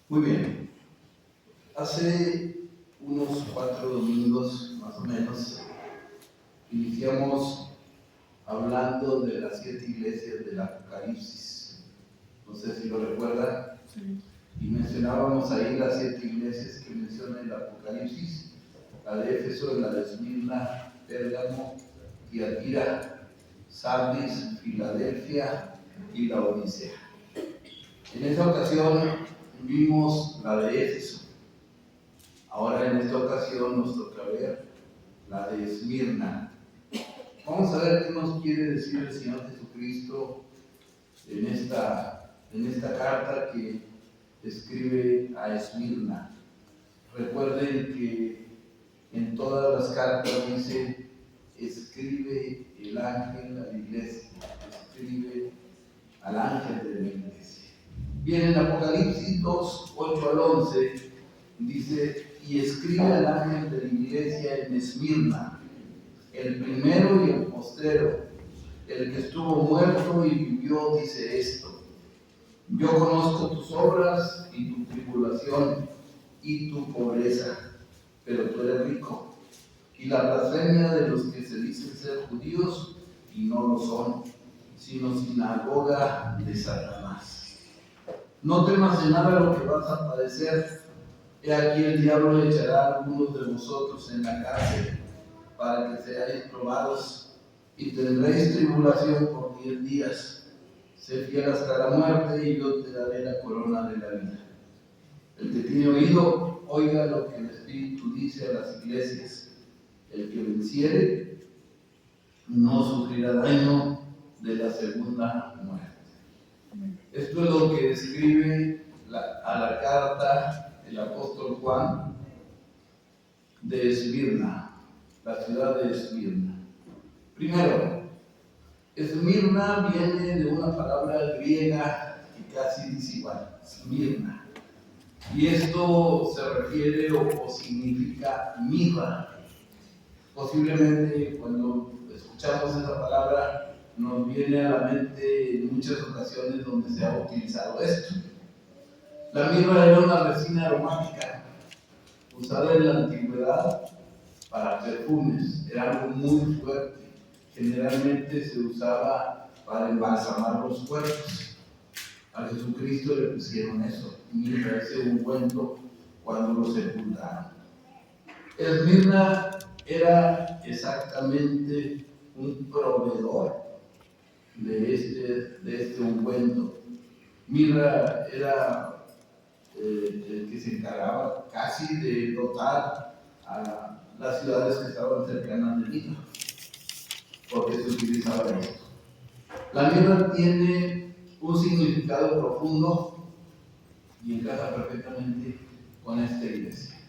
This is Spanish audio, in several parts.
Muy bien. Hace unos 4 domingos, más o menos, iniciamos hablando de las 7 iglesias del Apocalipsis. No sé si lo recuerdan. Sí. Y mencionábamos ahí las 7 iglesias que menciona el Apocalipsis: la de Éfeso, la de Esmirna, Pérgamo, Tiatira, Sardis, Filadelfia y la Odisea. En esa ocasión vimos la de Éfeso. Ahora en esta ocasión nos toca ver la de Esmirna. Vamos a ver qué nos quiere decir el Señor Jesucristo en esta carta que escribe a Esmirna. Recuerden que en todas las cartas dice: escribe el ángel a la iglesia, escribe al ángel de la iglesia. Bien, en Apocalipsis 2, 8 al 11 dice: y escribe al ángel de la iglesia en Esmirna, el primero y el postrero, el que estuvo muerto y vivió, dice esto: yo conozco tus obras y tu tribulación y tu pobreza, pero tú eres rico, y la blasfemia de los que se dicen ser judíos y no lo son, sino sinagoga de Satanás. No temas de nada lo que vas a padecer. He aquí el diablo echará a algunos de vosotros en la cárcel para que seáis probados, y tendréis tribulación por 10 días. Sé fiel hasta la muerte, y yo te daré la corona de la vida. El que tiene oído, oiga lo que el Espíritu dice a las iglesias. El que venciere no sufrirá daño de la segunda muerte. Esto es lo que escribe a la carta el apóstol Juan de Esmirna, la ciudad de Esmirna. Primero, Esmirna viene de una palabra griega que casi dice igual, Smirna. Y esto se refiere o significa mirra. Posiblemente cuando escuchamos esa palabra nos viene a la mente en muchas ocasiones donde se ha utilizado esto. La mirra era una resina aromática usada en la antigüedad para perfumes. Era algo muy fuerte. Generalmente se usaba para embalsamar los cuerpos. A Jesucristo le pusieron eso, mirra, ese ungüento, cuando lo sepultaron. Esmirna era exactamente un proveedor de este ungüento. Mirra era el que se encargaba casi de dotar a las ciudades que estaban cercanas de Mirra, porque se utilizaba esto. La mirra tiene un significado profundo y encaja perfectamente con esta iglesia.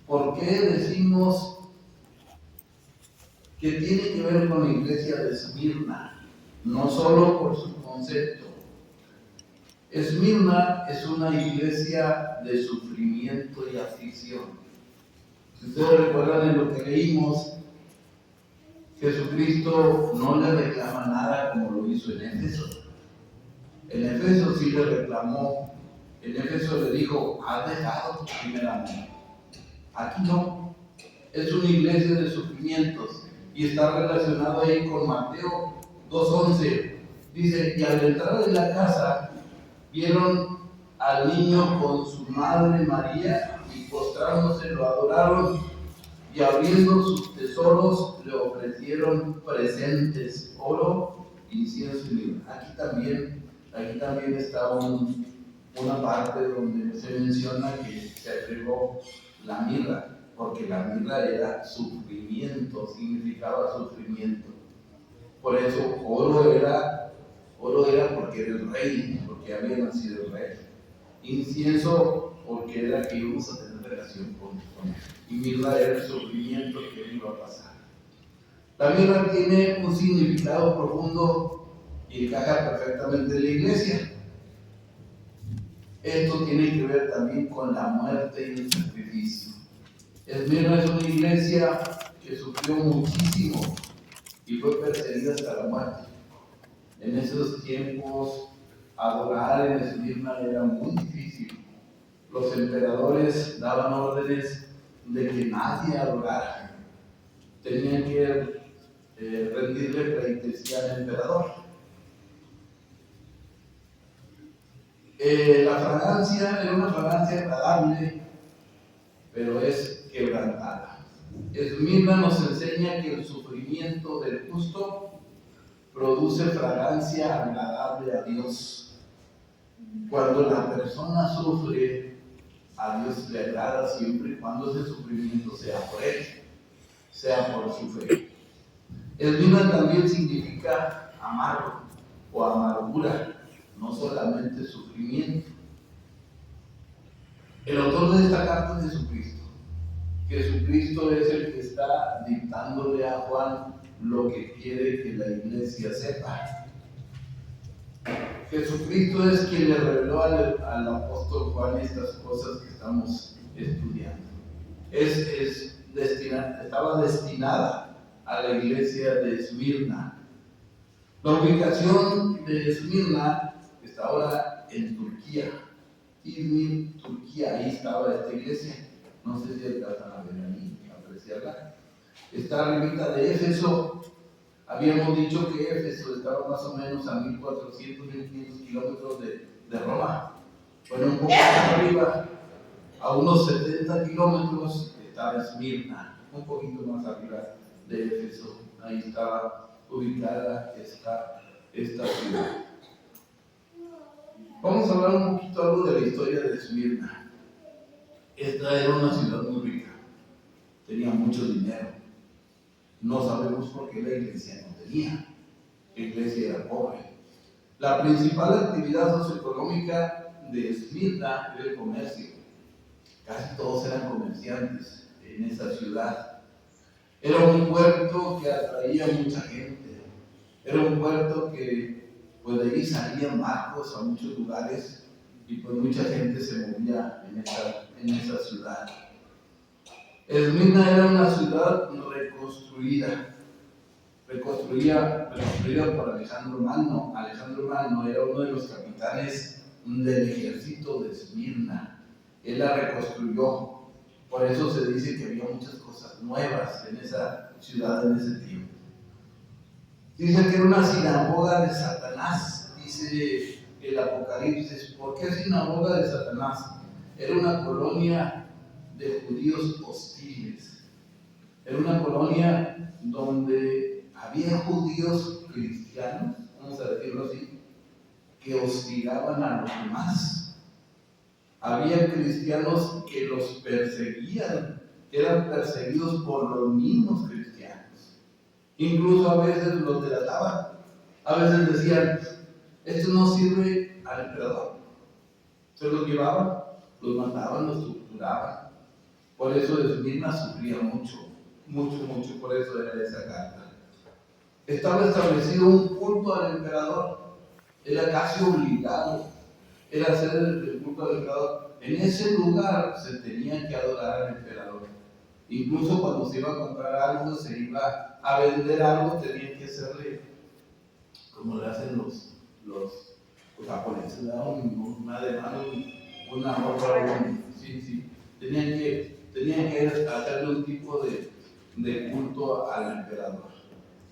¿Por qué decimos que tiene que ver con la iglesia de Esmirna? No solo por su concepto. Esmirna es una iglesia de sufrimiento y aflicción. Si ustedes recuerdan en lo que leímos, Jesucristo no le reclama nada como lo hizo en Éfeso. En Éfeso sí le reclamó. En Éfeso le dijo: has dejado tu primer amor. Aquí no. Es una iglesia de sufrimientos y está relacionado ahí con Mateo 2:11. Dice: y al entrar en la casa vieron al niño con su madre María, y postrándose lo adoraron, y abriendo sus tesoros le ofrecieron presentes: oro, incienso y mirra. Aquí también está una parte donde se menciona que se agregó la mirra, porque la mirra era sufrimiento, significaba sufrimiento. Por eso oro era porque era el rey, porque había nacido el rey. Incienso porque era que íbamos a tener relación con él. Y mirra era el sufrimiento que iba a pasar. La mirra tiene un significado profundo y encaja perfectamente en la iglesia. Esto tiene que ver también con la muerte y el sacrificio. Esmirna es una iglesia que sufrió muchísimo y fue perseguida hasta la muerte. En esos tiempos, adorar en Esmirna era muy difícil. los emperadores daban órdenes de que nadie adorara. Tenían que rendirle pleitesía al emperador. La fragancia era una fragancia agradable, pero es quebrantada. Esmirna nos enseña que el sufrimiento del justo produce fragancia agradable a Dios. Cuando la persona sufre, a Dios le agrada siempre y cuando ese sufrimiento sea por él, sea por su fe. Esmirna también significa amargo o amargura, no solamente sufrimiento. El autor de esta carta es Jesucristo. Jesucristo es el que está dictándole a Juan lo que quiere que la iglesia sepa. Jesucristo es quien le reveló al apóstol Juan estas cosas que estamos estudiando. Estaba destinada a la iglesia de Esmirna. La ubicación de Esmirna está ahora en Turquía. Izmir, Turquía, ahí estaba esta iglesia. No sé si alcanzan a ver ahí, apreciarla. Está arribita de Éfeso. Habíamos dicho que Éfeso estaba más o menos a 1400, 1500 kilómetros de Roma. Bueno, un poco más arriba, a unos 70 kilómetros, estaba Esmirna, un poquito más arriba de Éfeso. Ahí estaba ubicada esta ciudad. Vamos a hablar un poquito algo de la historia de Esmirna. Esta era una ciudad muy rica, tenía mucho dinero. No sabemos por qué la iglesia no tenía. La iglesia era pobre. La principal actividad socioeconómica de Esmirna era el comercio. Casi todos eran comerciantes en esa ciudad. Era un puerto que atraía mucha gente. Era un puerto que, pues de ahí salían barcos a muchos lugares y pues mucha gente se movía en esa ciudad. Esmirna era una ciudad reconstruida por Alejandro Magno. Alejandro Magno era uno de los capitanes del ejército de Esmirna. Él la reconstruyó. Por eso se dice que había muchas cosas nuevas en esa ciudad en ese tiempo. Dice que era una sinagoga de Satanás, dice el Apocalipsis. ¿Por qué sinagoga de Satanás? Era una colonia de judíos hostiles. Era una colonia donde había judíos cristianos, vamos a decirlo así, que hostigaban a los demás. Había cristianos que los perseguían, que eran perseguidos por los mismos cristianos. Incluso a veces los delataban. A veces decían, esto no sirve al emperador. Se los llevaban, los mataban, los torturaban. Por eso Esmirna sufría mucho, por eso era esa carta. Estaba establecido un culto al emperador, era casi obligado, era hacer el culto al emperador. En ese lugar se tenía que adorar al emperador. Incluso cuando se iba a comprar algo, se iba a vender algo, tenían que hacerle, como le hacen los japoneses, un ademán, una ropa, sí. Tenían que hacerle un tipo de culto al emperador.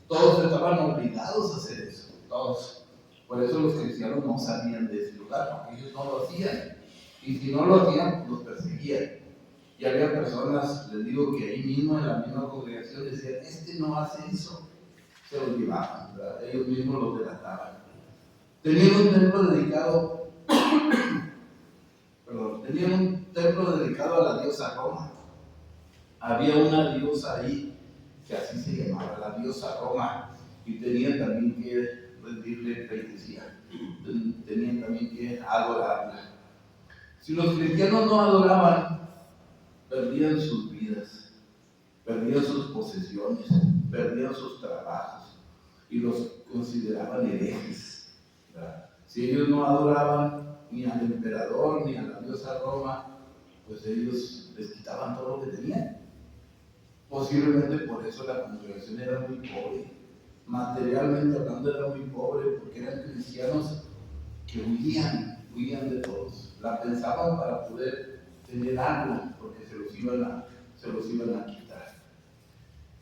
Todos estaban obligados a hacer eso, todos. Por eso los cristianos no salían de ese lugar, porque ellos no lo hacían. Y si no lo hacían, los perseguían. Y había personas, les digo, que ahí mismo, en la misma congregación, decían, este no hace eso. Se los llevaban, ¿verdad? Ellos mismos los delataban. Tenían un templo dedicado a la diosa Roma. Había una diosa ahí, que así se llamaba, la diosa Roma, y tenían también que rendirle pleitesía, tenían también que adorarla. Si los cristianos no adoraban, perdían sus vidas, perdían sus posesiones, perdían sus trabajos, y los consideraban herejes, ¿verdad? Si ellos no adoraban ni al emperador ni a la diosa Roma, pues ellos les quitaban todo lo que tenían. Posiblemente por eso la congregación era muy pobre, materialmente hablando era muy pobre, porque eran cristianos que huían de todos, la pensaban para poder tener algo, porque se los iban a quitar.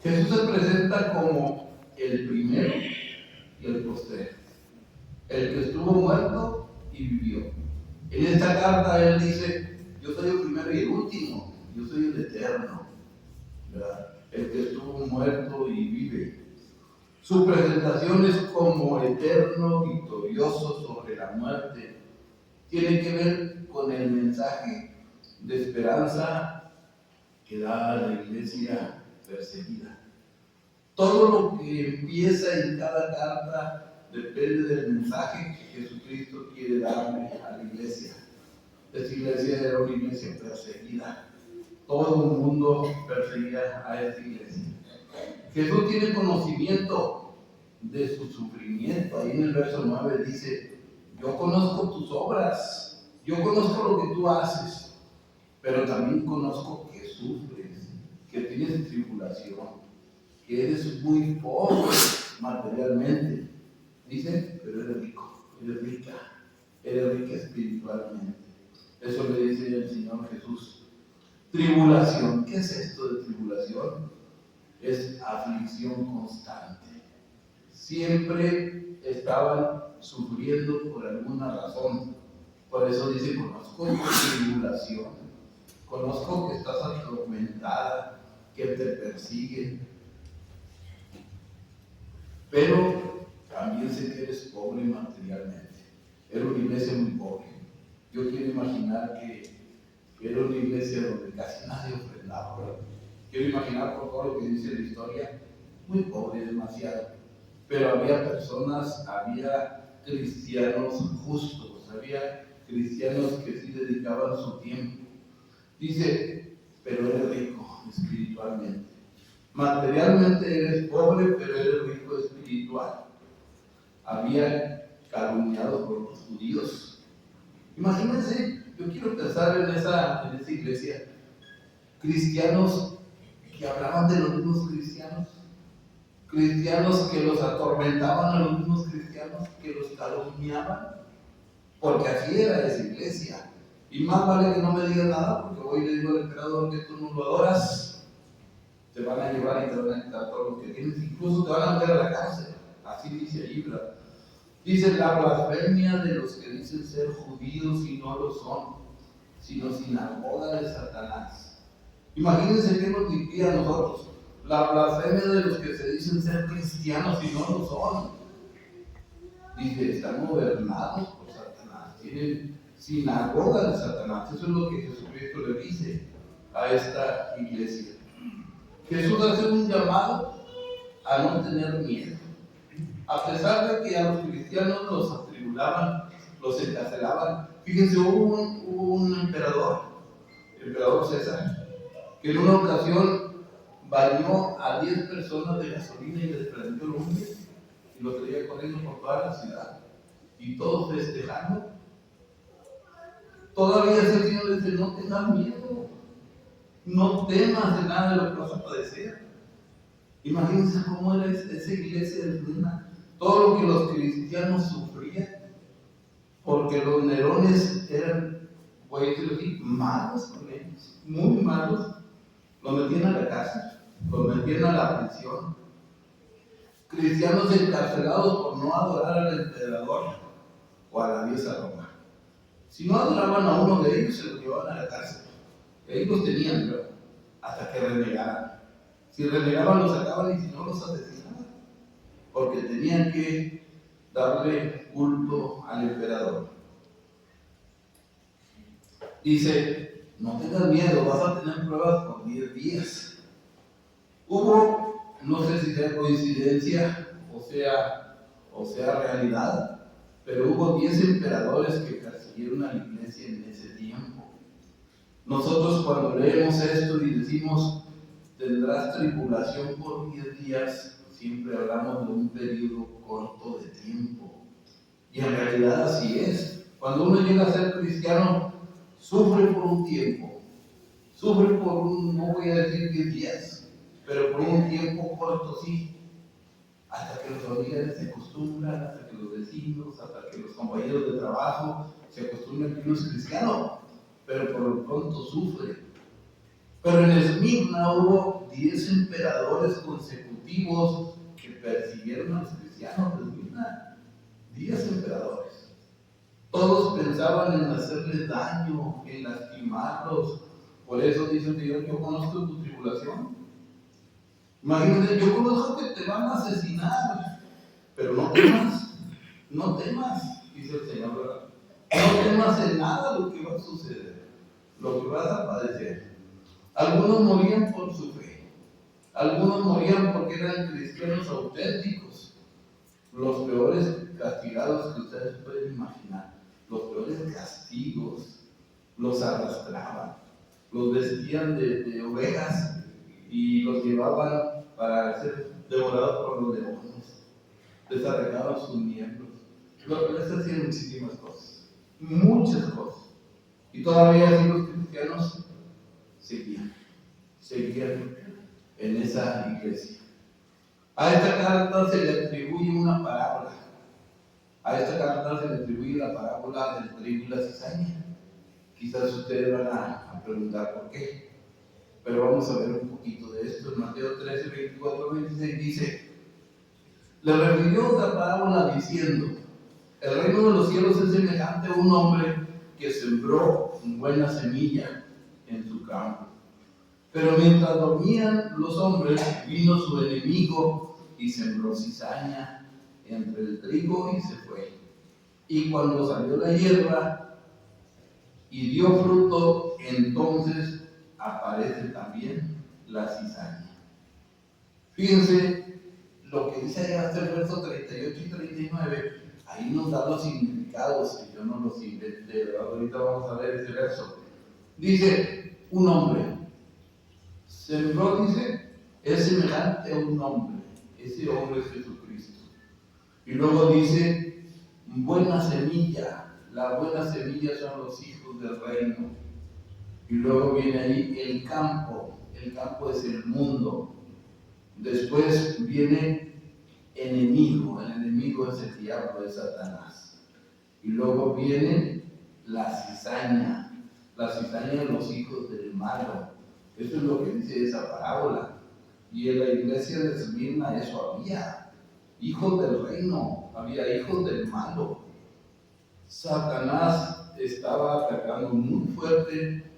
Jesús se presenta como el primero y el postrero, el que estuvo muerto y vivió. En esta carta él dice: yo soy el primero y el último, yo soy el eterno, ¿verdad? El que estuvo muerto y vive. Su presentación es como eterno, victorioso sobre la muerte. Tiene que ver con el mensaje de esperanza que da a la iglesia perseguida. Todo lo que empieza en cada carta depende del mensaje que Jesucristo quiere darle a la iglesia. Esta iglesia era una iglesia perseguida. Todo el mundo perseguía a esta iglesia. Jesús tiene conocimiento de su sufrimiento. Ahí en el verso 9 dice: yo conozco tus obras, yo conozco lo que tú haces, pero también conozco que sufres, que tienes tribulación, que eres muy pobre materialmente. Dice: pero eres rico, eres rica espiritualmente. Eso le dice el Señor Jesús. Tribulación. ¿Qué es esto de tribulación? Es aflicción constante. Siempre estaban sufriendo por alguna razón. Por eso dice: conozco tu tribulación, conozco que estás atormentada, que te persiguen, pero también sé que eres pobre materialmente. Era una iglesia muy pobre. Yo quiero imaginar que era una iglesia donde casi nadie ofrendaba. Quiero imaginar, por todo lo que dice la historia, muy pobre, demasiado. Pero había personas, había cristianos justos, había cristianos que sí dedicaban su tiempo. Dice: pero eres rico espiritualmente. Materialmente eres pobre, pero eres rico espiritual. Había calumniado por los judíos. Imagínense, yo quiero pensar en esa iglesia, cristianos que hablaban de los mismos cristianos, cristianos que los atormentaban a los mismos cristianos, que los calumniaban, porque así era esa iglesia. Y más vale que no me digas nada, porque voy y le digo al emperador que tú no lo adoras, te van a llevar y te van a quitar todo lo que tienes, incluso te van a meter a la cárcel. Así dice ahí, ¿verdad? Dice: la blasfemia de los que dicen ser judíos y no lo son, sino sinagoga de Satanás. Imagínense qué nos diría a nosotros: la blasfemia de los que se dicen ser cristianos y no lo son. Dice: están gobernados por Satanás, tienen sinagoga de Satanás. Eso es lo que Jesucristo le dice a esta iglesia. Jesús hace un llamado a no tener miedo. A pesar de que a los cristianos los atribulaban, los encarcelaban. Fíjense, hubo un emperador, el emperador César, que en una ocasión bañó a 10 personas de gasolina y les prendió el hombre y lo traía corriendo por toda la ciudad. Y todos festejando. Todavía ese Señor le dice: no tengas miedo, no temas de nada de lo que vas a padecer. Imagínense cómo era esa iglesia de Luna. Todo lo que los cristianos sufrían, porque los Nerones eran, voy a decirlo así, malos con ellos, muy malos. Los metían a la cárcel, los metían a la prisión. Cristianos encarcelados por no adorar al emperador o a la diosa Roma. Si no adoraban a uno de ellos, se los llevaban a la cárcel. Y ahí los tenían, ¿verdad? Hasta que renegaran. Si renegaban, los sacaban, y si no, los asesinaban, porque tenían que darle culto al emperador. Dice: no tengas miedo, vas a tener pruebas por 10 días. Hubo, no sé si sea coincidencia o sea realidad, pero hubo 10 emperadores que persiguieron a la iglesia en ese tiempo. Nosotros, cuando leemos esto y decimos: tendrás tribulación por 10 días, siempre hablamos de un periodo corto de tiempo. Y en realidad así es. Cuando uno llega a ser cristiano, sufre por un tiempo. Sufre por no voy a decir 10 días, pero por un tiempo corto sí. Hasta que los familiares se acostumbran, hasta que los vecinos, hasta que los compañeros de trabajo se acostumbran que uno es cristiano. pero por lo pronto sufre. Pero en Esmirna hubo 10 emperadores consecutivos que persiguieron a los cristianos de Esmirna. 10 emperadores. Todos pensaban en hacerles daño, en lastimarlos. Por eso dice el Señor: yo conozco tu tribulación. Imagínate, yo conozco que te van a asesinar, pero no temas, no temas, dice el Señor, ¿verdad? No temas en nada lo que va a suceder, lo que vas a padecer. Algunos morían por su fe, algunos morían porque eran cristianos auténticos. Los peores castigados que ustedes pueden imaginar, los peores castigos, los arrastraban, los vestían de ovejas y los llevaban para ser devorados por los demonios. Les arrancaban sus miembros. Les hacían muchísimas cosas, muchas cosas. Y todavía así los cristianos seguían en esa iglesia. A esta carta se le atribuye una parábola. A esta carta se le atribuye la parábola del trigo y la cizaña. Quizás ustedes van a preguntar por qué. Pero vamos a ver un poquito de esto. En Mateo 13, 24, 26 dice: le refirió otra parábola diciendo: el reino de los cielos es semejante a un hombre que sembró buena semilla en su campo. Pero mientras dormían los hombres, vino su enemigo y sembró cizaña entre el trigo y se fue. Y cuando salió la hierba y dio fruto, entonces aparece también la cizaña. Fíjense lo que dice allá hasta el verso 38 y 39, ahí nos da los significados, que yo no los inventé, ¿verdad? Ahorita vamos a ver ese verso. Dice: un hombre sembró, dice, es semejante a un hombre, ese hombre es Jesucristo. Y luego dice: buena semilla, la buena semilla son los hijos del reino. Y luego viene ahí el campo es el mundo. Después viene enemigo, el enemigo es el diablo, es Satanás. Y luego viene la cizaña los hijos del malo. Eso es lo que dice esa parábola. Y en la iglesia de Esmirna eso había hijos del reino, había hijos del malo. Satanás estaba atacando muy fuerte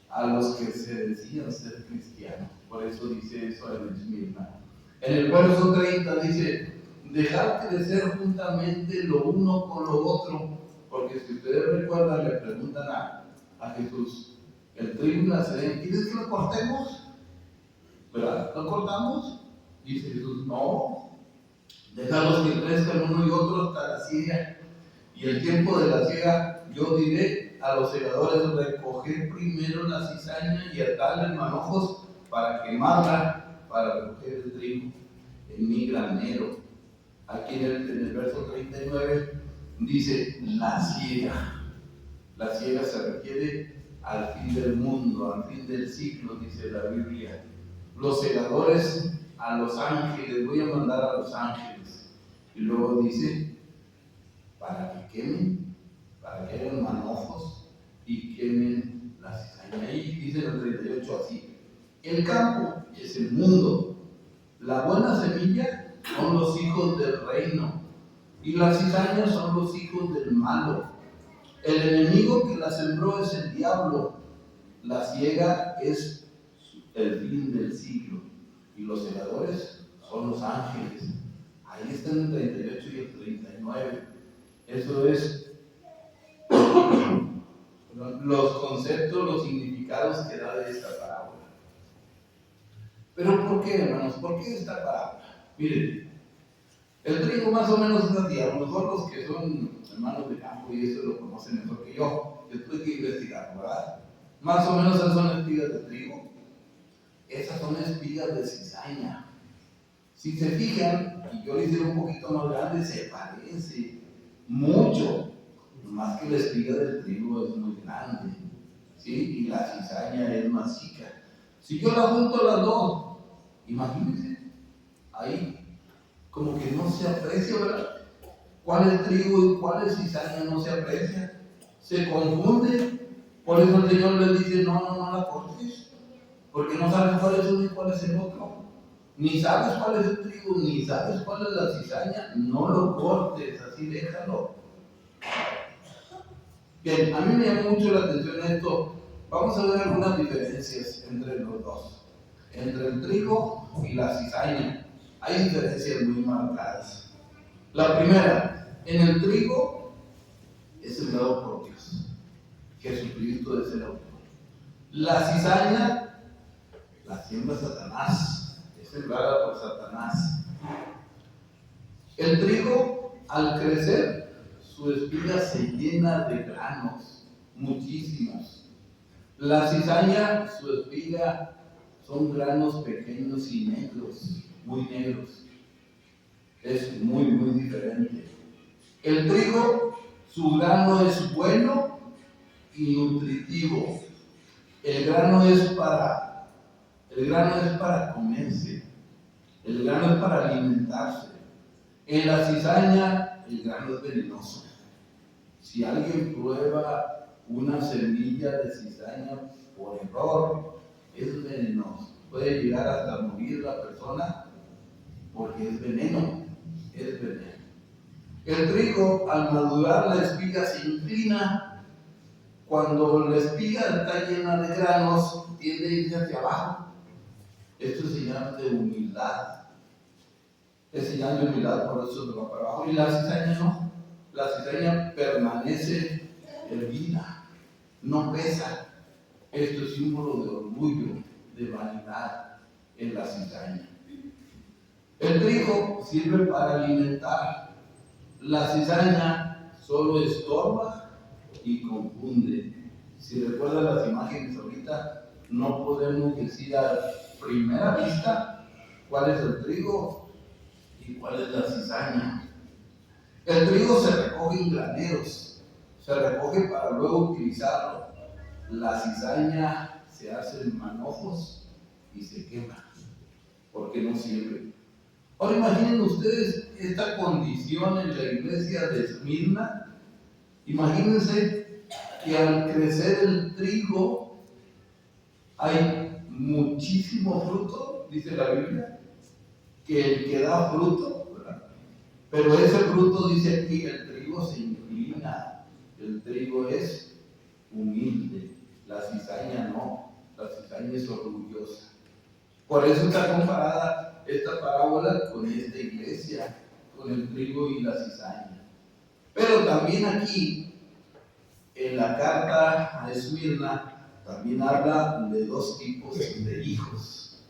a los que se decían ser cristianos. Por eso dice eso en Esmirna. En el verso 30 dice: dejad crecer juntamente lo uno con lo otro, porque si ustedes recuerdan, le preguntan a Jesús: el trigo y la cizaña, ¿quieres que lo cortemos? ¿Verdad? ¿Lo cortamos? Dice Jesús: no, déjalos que crezcan uno y otro hasta la siega. Y el tiempo de la siega, yo diré a los segadores: recoger primero la cizaña y atarla en manojos para quemarla, para recoger el trigo en mi granero. Aquí en el verso 39 dice: la siega. La siega se refiere al fin del mundo, al fin del siglo, dice la Biblia. Los segadores, a los ángeles, voy a mandar a los ángeles. Y luego dice: para que quemen, para que hagan manojos y quemen la cizaña. Ahí dice en el 38 así: el campo es el mundo, la buena semilla son los hijos del reino, y las cizañas son los hijos del malo. El enemigo que la sembró es el diablo, la siega es el fin del siglo, y los segadores son los ángeles. Ahí están el 38 y el 39. Eso es los conceptos, los significados que da de esta parábola. Pero ¿por qué, hermanos? ¿Por qué esta parábola? Miren, el trigo más o menos es así. A lo mejor los que son hermanos de campo y eso lo conocen mejor que yo. Yo tuve que investigar, ¿verdad? Más o menos esas son espigas de trigo. Esas son espigas de cizaña. Si se fijan, y yo le hice un poquito más grande, se parece mucho. Más que la espiga del trigo es muy grande, ¿sí? Y la cizaña es más chica. Si yo la junto las dos, imagínense, ahí como que no se aprecia, ¿verdad? ¿Cuál es trigo y cuál es cizaña? No se aprecia, se confunde. Por eso el Señor les dice, no la cortes, porque no sabes cuál es uno y cuál es el otro. Ni sabes cuál es el trigo, ni sabes cuál es la cizaña, no lo cortes, así déjalo. Bien, a mí me llama mucho la atención esto. Vamos a ver algunas diferencias entre los dos. Entre el trigo y la cizaña. Hay diferencias muy marcadas. La primera, en el trigo es sembrado por Dios. Jesucristo es el autor. La cizaña la siembra Satanás. Es sembrada por Satanás. El trigo, al crecer, su espiga se llena de granos, muchísimos. La cizaña, su espiga, son granos pequeños y negros, muy negros. Es muy diferente. El trigo, su grano es bueno y nutritivo. El grano es para comerse. El grano es para alimentarse. En la cizaña, el grano es venenoso. Si alguien prueba una semilla de cizaña por error, es venenoso. Puede llegar hasta morir la persona porque es veneno. Es veneno. El trigo, al madurar, la espiga se inclina. Cuando la espiga está llena de granos, tiende a irse hacia abajo. Esto es señal de humildad. Es señal de humildad, por eso se va para abajo. Y la cizaña no. La cizaña permanece erguida, no pesa. Esto es símbolo de orgullo, de vanidad en la cizaña. El trigo sirve para alimentar. La cizaña solo estorba y confunde. Si recuerdan las imágenes ahorita, no podemos decir a primera vista cuál es el trigo y cuál es la cizaña. El trigo se recoge en graneros, se recoge para luego utilizarlo. La cizaña se hace en manojos y se quema, porque no sirve. Ahora imaginen ustedes esta condición en la iglesia de Esmirna. Imagínense que al crecer el trigo hay muchísimo fruto, dice la Biblia, que el que da fruto, ¿verdad? Pero ese fruto, dice aquí, el trigo se inclina, el trigo es humilde, la cizaña no, la cizaña es orgullosa. Por eso está comparada esta parábola con esta iglesia, con el trigo y la cizaña. Pero también aquí, en la carta a Esmirna, también habla de dos tipos de hijos.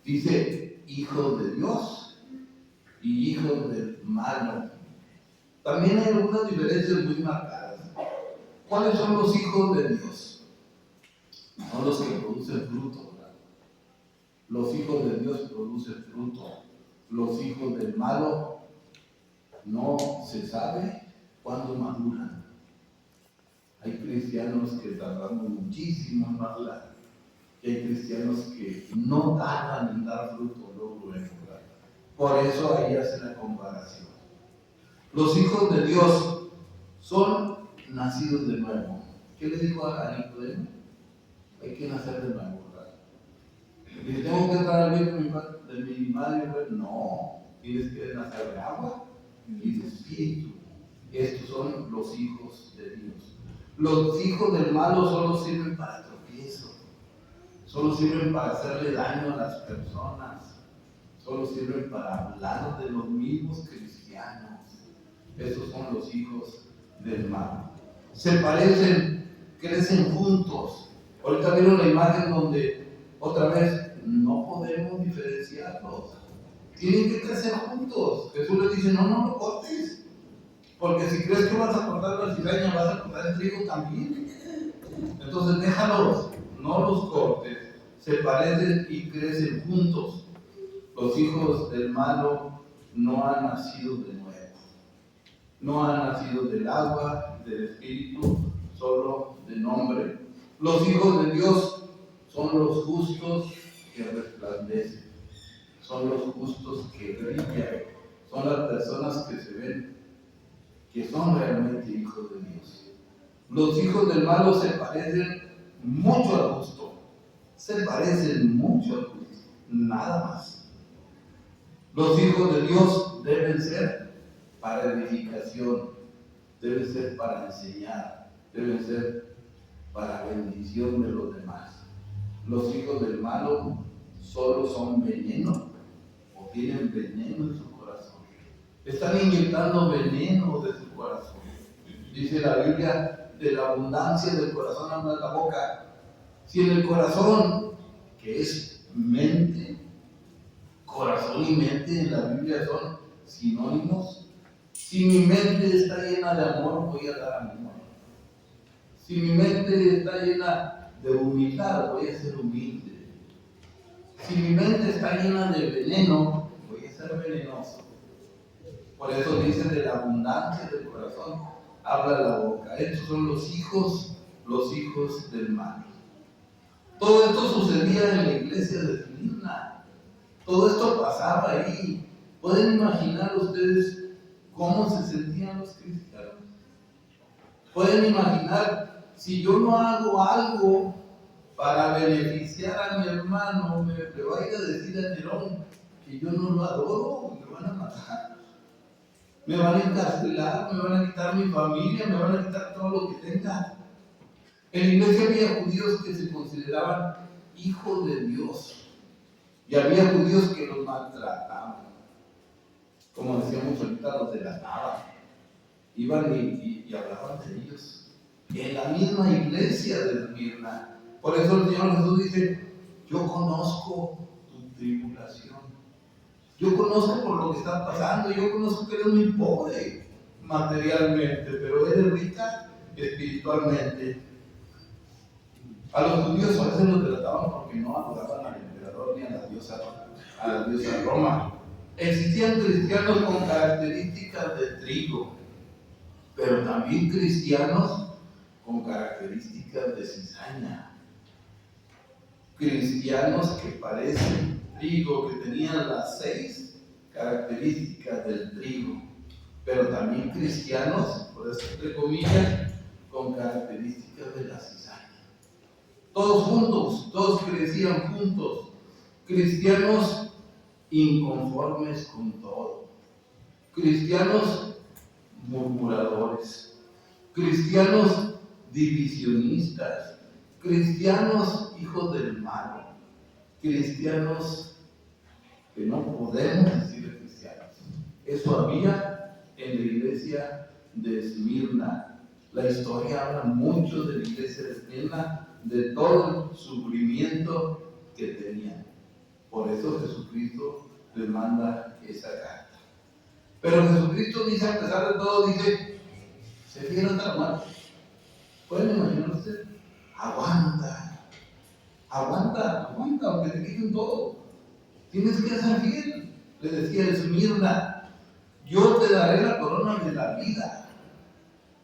Dice, hijos de Dios y hijos del malo. También hay algunas diferencias muy marcadas. ¿Cuáles son los hijos de Dios? Son los que producen fruto, ¿verdad? Los hijos de Dios producen fruto. Los hijos del malo no se sabe cuándo maduran. Hay cristianos que tardan muchísimo en madurar. Y hay cristianos que no tardan en dar fruto luego, ¿verdad? Por eso ahí hace la comparación. Los hijos de Dios son nacidos de nuevo. ¿Qué le dijo a Nicodemo? Hay que nacer de nuevo, ¿verdad? ¿Y tengo que entrar al vientre de mi madre? No, tienes que nacer de agua y de espíritu. Estos son los hijos de Dios. Los hijos del malo solo sirven para tropiezo, solo sirven para hacerle daño a las personas, solo sirven para hablar de los mismos cristianos. Esos son los hijos del mal. Se parecen, crecen juntos. Ahorita vieron la imagen donde otra vez no podemos diferenciarlos. Tienen que crecer juntos. Jesús les dice, no lo cortes. Porque si crees que vas a cortar la cizaña, vas a cortar el trigo también. Entonces déjalos, no los cortes. Se parecen y crecen juntos. Los hijos del malo no han nacido de nuevo. No han nacido del agua, del espíritu, solo de nombre. Los hijos de Dios son los justos que resplandecen, son los justos que brillan, son las personas que se ven, que son realmente hijos de Dios. Los hijos del malo se parecen mucho al justo. Se parecen mucho al justo. Nada más. Los hijos de Dios deben ser para edificación, deben ser para enseñar, deben ser para bendición de los demás. Los hijos del malo solo son veneno o tienen veneno en su corazón. Están inyectando veneno de su corazón. Dice la Biblia, de la abundancia del corazón habla la boca. Si en el corazón, que es mente, corazón y mente en la Biblia son sinónimos. Si mi mente está llena de amor, voy a dar amor. Si mi mente está llena de humildad, voy a ser humilde. Si mi mente está llena de veneno, voy a ser venenoso. Por eso dice, de la abundancia del corazón habla la boca. Estos son los hijos del mal. Todo esto sucedía en la iglesia de Esmirna. Todo esto pasaba ahí. ¿Pueden imaginar ustedes cómo se sentían los cristianos? ¿Pueden imaginar si yo no hago algo para beneficiar a mi hermano, me va a ir a decir a Nerón que yo no lo adoro, me van a matar? Me van a encarcelar, me van a quitar mi familia, me van a quitar todo lo que tenga. En la iglesia había judíos que se consideraban hijos de Dios. Y había judíos que los maltrataban. Como decíamos ahorita, los delataban. Iban y hablaban de ellos. En la misma iglesia de Esmirna. Por eso el Señor Jesús dice, yo conozco tu tribulación. Yo conozco por lo que está pasando. Yo conozco que eres muy pobre materialmente, pero eres rica espiritualmente. A los judíos a veces los delataban porque no adoraban al emperador ni a la diosa Roma. Existían cristianos con características de trigo, pero también cristianos con características de cizaña. Cristianos que parecen trigo, que tenían las 6 características del trigo, pero también cristianos, por eso entre comillas, con características de la cizaña. Todos juntos, todos crecían juntos, cristianos inconformes con todo, cristianos murmuradores, cristianos divisionistas, cristianos hijos del mal, cristianos que no podemos decir cristianos. Eso había en la iglesia de Esmirna. La historia habla mucho de la iglesia de Esmirna, de todo el sufrimiento que tenían. Por eso Jesucristo les manda esa carta. Pero Jesucristo dice, a pesar de todo, dice, se fiel hasta la muerte. ¿Pueden imaginar ustedes? Aguanta, aunque te quiten todo. Tienes que ser fiel. Le decía Esmirna, yo te daré la corona de la vida,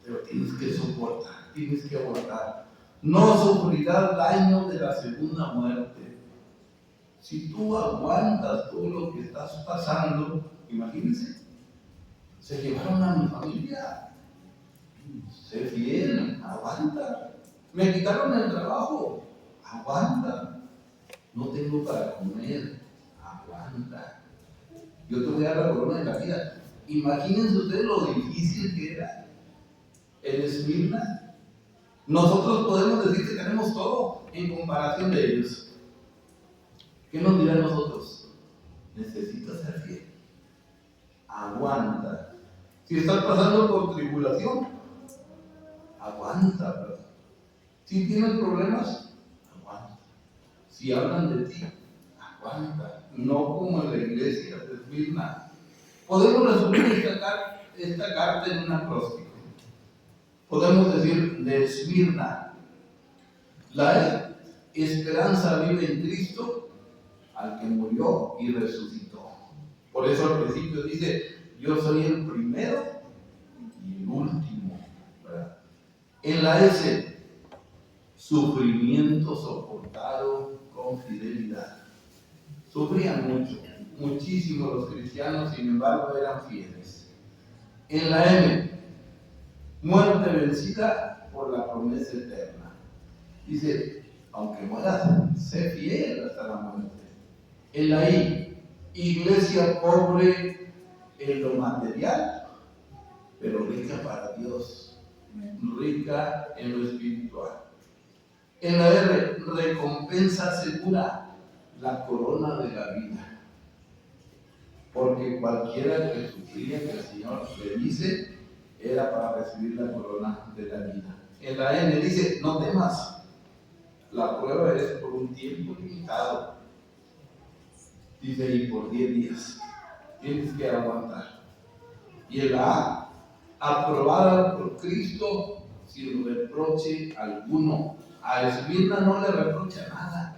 pero tienes que soportar, tienes que aguantar. No sufrirás daño de la segunda muerte. Si tú aguantas todo lo que estás pasando, imagínense, se llevaron a mi familia. Sé fiel, aguanta. Me quitaron el trabajo, aguanta. No tengo para comer, aguanta. Yo te voy a dar la corona de la vida. Imagínense ustedes lo difícil que era en Esmirna. Nosotros podemos decir que tenemos todo en comparación de ellos. ¿Qué nos dirán nosotros? Necesitas ser fiel. Aguanta. Si estás pasando por tribulación, aguanta, ¿verdad? Si tienes problemas, aguanta. Si hablan de ti, aguanta. No como en la iglesia de Esmirna. Podemos resumir esta carta en un acróstico. Podemos decir de Esmirna, la esperanza vive en Cristo, al que murió y resucitó. Por eso al principio dice, yo soy el primero y el último, ¿verdad? En la S, sufrimiento soportado con fidelidad. Sufrían mucho, muchísimo los cristianos, sin embargo eran fieles. En la M, muerte vencida por la promesa eterna. Dice, aunque mueras, sé fiel hasta la muerte. En la iglesia pobre en lo material, pero rica para Dios, rica en lo espiritual. En la recompensa segura, la corona de la vida. Porque cualquiera que sufría que el Señor le dice, era para recibir la corona de la vida. En la N dice, no temas, la prueba es por un tiempo limitado. Dice, y por 10 días. Tienes que aguantar. Y en la A, aprobada por Cristo sin reproche alguno. A Esmirna no le reprocha nada.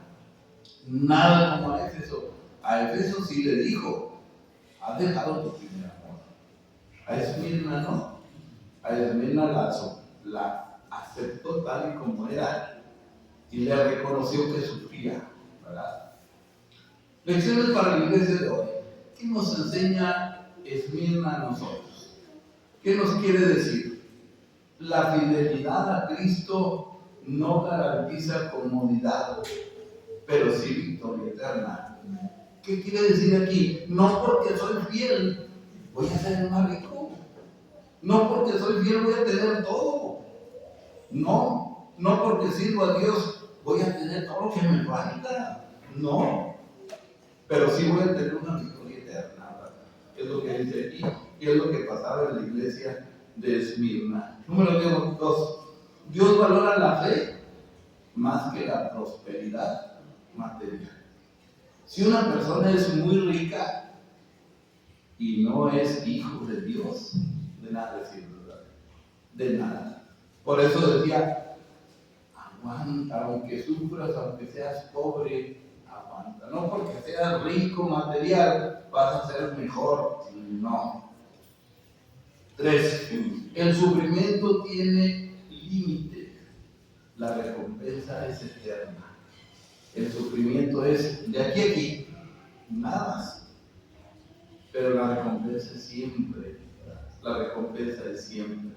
Nada como a Éfeso. A Éfeso sí le dijo, has dejado tu primer amor. A Esmirna no. A Esmirna la aceptó tal y como era y le reconoció que sufría, ¿verdad? Lecciones para la iglesia de hoy. ¿Qué nos enseña Esmirna a nosotros? ¿Qué nos quiere decir? La fidelidad a Cristo no garantiza comodidad, pero sí victoria eterna. ¿Qué quiere decir aquí? No porque soy fiel voy a ser más rico. No porque soy fiel voy a tener todo. No porque sirvo a Dios voy a tener todo lo que me falta. No, pero sí voy a tener una victoria eterna. Es lo que dice aquí y es lo que pasaba en la iglesia de Esmirna. Número 2. Dios valora la fe más que la prosperidad material. Si una persona es muy rica y no es hijo de Dios, de nada sirve, ¿verdad? De nada. Por eso decía, aguanta, aunque sufras, aunque seas pobre, aguanta. No porque seas rico material vas a ser mejor, no. 3. El sufrimiento tiene límite, la recompensa es eterna. El sufrimiento es de aquí a aquí, nada más. Pero la recompensa es siempre, la recompensa es siempre.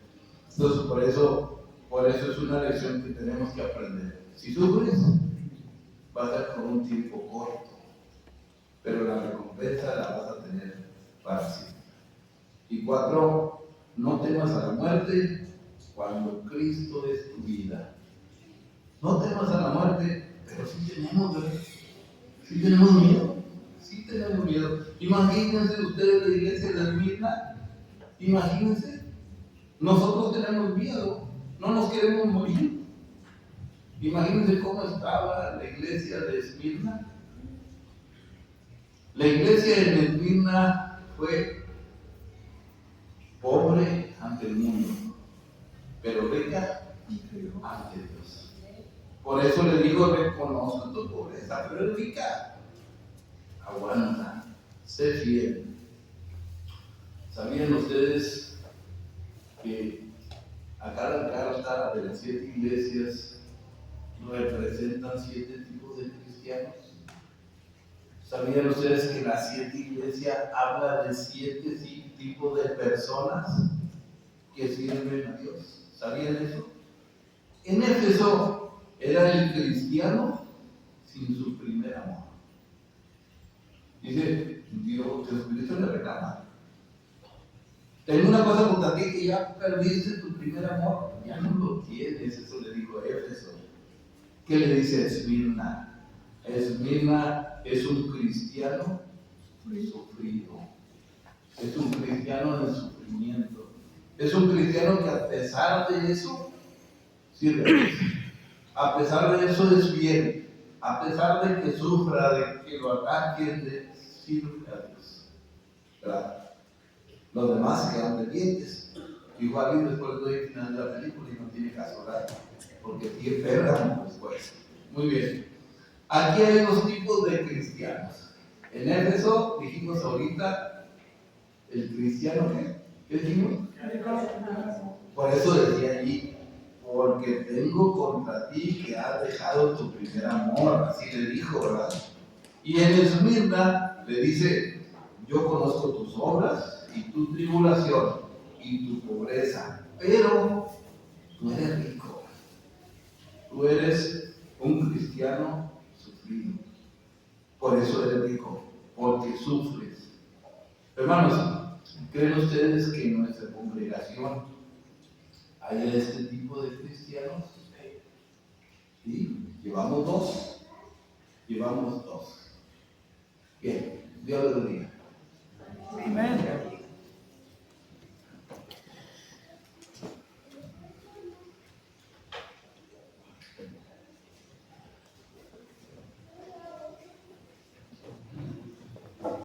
Entonces por eso es una lección que tenemos que aprender. Si sufres, va a ser por un tiempo corto, pero la recompensa la vas a tener para siempre. Y 4, no temas a la muerte cuando Cristo es tu vida. No temas a la muerte, pero sí tenemos miedo. Sí tenemos miedo. Imagínense ustedes la iglesia de Esmirna. Imagínense. Nosotros tenemos miedo. No nos queremos morir. Imagínense cómo estaba la iglesia de Esmirna. La iglesia en Esmirna fue pobre ante el mundo, pero rica ante Dios. Por eso le digo, reconozco tu pobreza, pero es rica. Aguanta, sé fiel. ¿Sabían ustedes que a cada carta de las 7 iglesias representan 7 tipos de cristianos? ¿Sabían ustedes que las 7 iglesias habla de 7 tipos de personas que sirven a Dios? ¿Sabían eso? En Éfeso era el cristiano sin su primer amor. Dice, Dios, Jesucristo le reclama. Tengo una cosa contra ti, que ya perdiste tu primer amor, ya no lo tienes. Eso le dijo a Éfeso. ¿Qué le dice a Esmirna? Esmirna es un cristiano sufrido. Es un cristiano de sufrimiento. Es un cristiano que a pesar de eso sirve a Dios. A pesar de eso es fiel. A pesar de que sufra, de que lo ataquen, sirve a Dios. ¿Verdad? Los demás quedan pendientes. Igual y después doy el final de la película y no tiene caso, ¿verdad? Porque tiene perra después. Muy bien. Aquí hay 2 tipos de cristianos. En Éfeso dijimos ahorita, el cristiano, ¿qué dijimos? Por eso decía allí, porque tengo contra ti que has dejado tu primer amor, así le dijo, ¿verdad? Y en Esmirna le dice, yo conozco tus obras y tu tribulación y tu pobreza, pero tú eres rico. Tú eres un cristiano sufrido. Por eso eres rico, porque sufres. Hermanos, ¿creen ustedes que en nuestra congregación hay este tipo de cristianos? ¿Sí? Llevamos dos. Bien, Dios les bendiga. Amén.